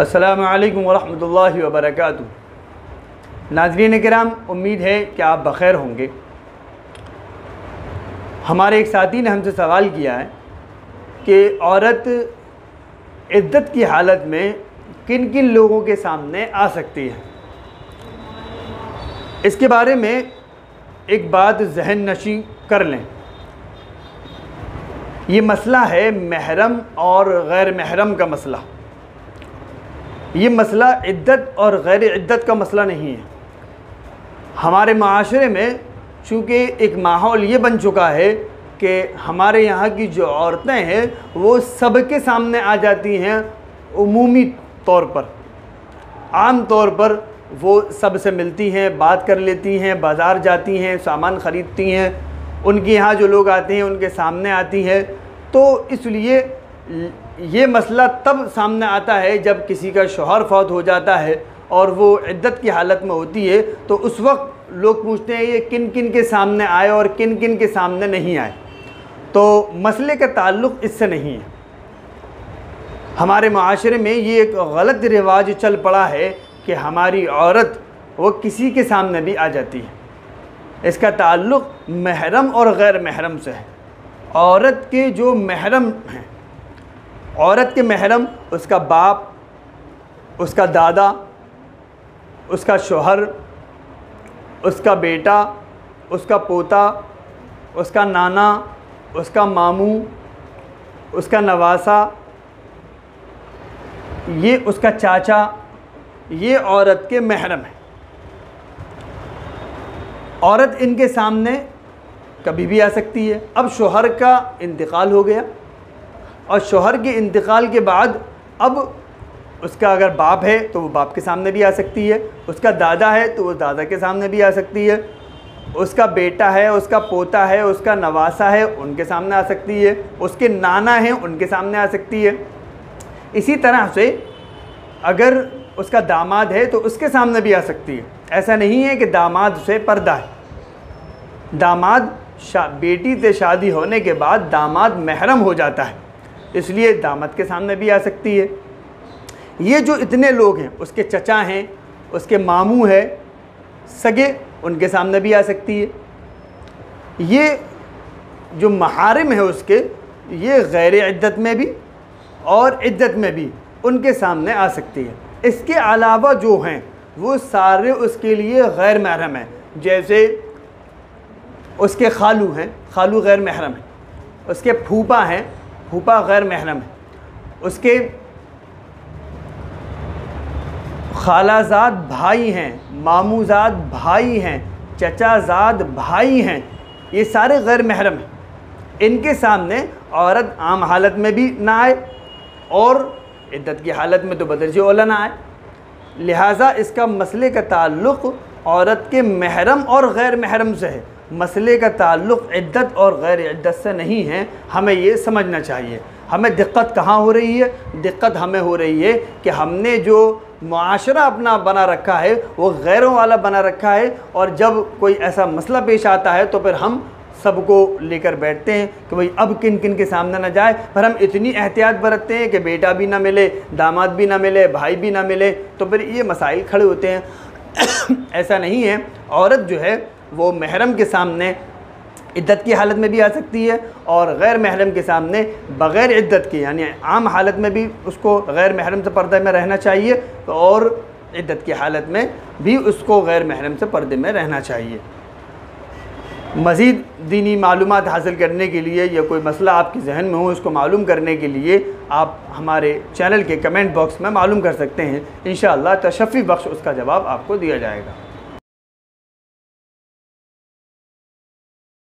अस्सलामु अलैकुम वरहमतुल्लाहि वबरकातुहू। नाज़रीन किराम, उम्मीद है कि आप बख़ैर होंगे। हमारे एक साथी ने हमसे सवाल किया है कि औरत इद्दत की हालत में किन किन लोगों के सामने आ सकती है। इसके बारे में एक बात जहन नशी कर लें। ये मसला है महरम और गैर महरम का मसला। ये मसला इद्दत और गैर इद्दत का मसला नहीं है। हमारे माशरे में चूँकि एक माहौल ये बन चुका है कि हमारे यहाँ की जो औरतें हैं वो सबके सामने आ जाती हैं। उमूमी तौर पर, आम तौर पर वो सबसे मिलती हैं, बात कर लेती हैं, बाज़ार जाती हैं, सामान ख़रीदती हैं, उनके यहाँ जो लोग आते हैं उनके सामने आती हैं। तो इसलिए ये मसला तब सामने आता है जब किसी का शौहर फौत हो जाता है और वो इद्दत की हालत में होती है, तो उस वक्त लोग पूछते हैं ये किन किन के सामने आए और किन किन के सामने नहीं आए। तो मसले का ताल्लुक़ इससे नहीं है। हमारे माशरे में ये एक गलत रिवाज चल पड़ा है कि हमारी औरत वो किसी के सामने भी आ जाती है। इसका ताल्लुक़ महरम और गैर महरम से है। औरत के जो महरम हैं, औरत के महरम उसका बाप, उसका दादा, उसका शौहर, उसका बेटा, उसका पोता, उसका नाना, उसका मामू, उसका नवासा, ये उसका चाचा, ये औरत के महरम है। औरत इनके सामने कभी भी आ सकती है। अब शौहर का इंतकाल हो गया और शौहर के इंतकाल के बाद अब उसका अगर बाप है तो वो बाप के सामने भी आ सकती है, उसका दादा है तो वो दादा के सामने भी आ सकती है, उसका बेटा है, उसका पोता है, उसका नवासा है, उनके सामने आ सकती है, उसके नाना हैं उनके सामने आ सकती है। इसी तरह से अगर उसका दामाद है तो उसके सामने भी आ सकती है। ऐसा नहीं है कि दामाद से पर्दा है। दामाद बेटी से शादी होने के बाद दामाद महरम हो जाता है, इसलिए दामाद के सामने भी आ सकती है। ये जो इतने लोग हैं, उसके चचा हैं, उसके मामू है, सगे, उनके सामने भी आ सकती है। ये जो महारिम है उसके, ये गैर इद्दत में भी और इद्दत में भी उनके सामने आ सकती है। इसके अलावा जो हैं वो सारे उसके लिए गैर महरम हैं। जैसे उसके खालू हैं, खालू गैर महरम है। उसके फूफा हैं, फूफा गैर महरम है। उसके खालाजाद भाई हैं, मामूजाद भाई हैं, चचाजाद भाई हैं, ये सारे गैर महरम हैं। इनके सामने औरत आम हालत में भी ना आए और इद्दत की हालत में तो बदरजे औला ना आए। लिहाजा इसका मसले का ताल्लुक़ औरत के महरम और गैर महरम से है। मसले का ताल्लुक़ इद्दत और गैर इद्दत से नहीं है। हमें ये समझना चाहिए। हमें दिक्कत कहाँ हो रही है? दिक्कत हमें हो रही है कि हमने जो मुआशरा अपना बना रखा है वो गैरों वाला बना रखा है, और जब कोई ऐसा मसला पेश आता है तो फिर हम सबको लेकर बैठते हैं कि भाई अब किन किन के सामने ना जाए। पर हम इतनी एहतियात बरतते हैं कि बेटा भी ना मिले, दामाद भी ना मिले, भाई भी ना मिले, तो फिर ये मसाइल खड़े होते हैं। ऐसा नहीं है। औरत जो है वो महरम के सामने इद्दत की हालत में भी आ सकती है और गैर महरम के सामने बग़ैर इद्दत के, यानी आम हालत में भी उसको गैर महरम से पर्दे में रहना चाहिए, और इद्दत की हालत में भी उसको गैर महरम से पर्दे में रहना चाहिए। मज़ीद दीनी मालूमात हासिल करने के लिए या कोई मसला आपके जहन में हो उसको मालूम करने के लिए आप हमारे चैनल के कमेंट बॉक्स में मालूम कर सकते हैं। इंशाअल्लाह तशफ़ी बख्श उसका जवाब आपको दिया जाएगा।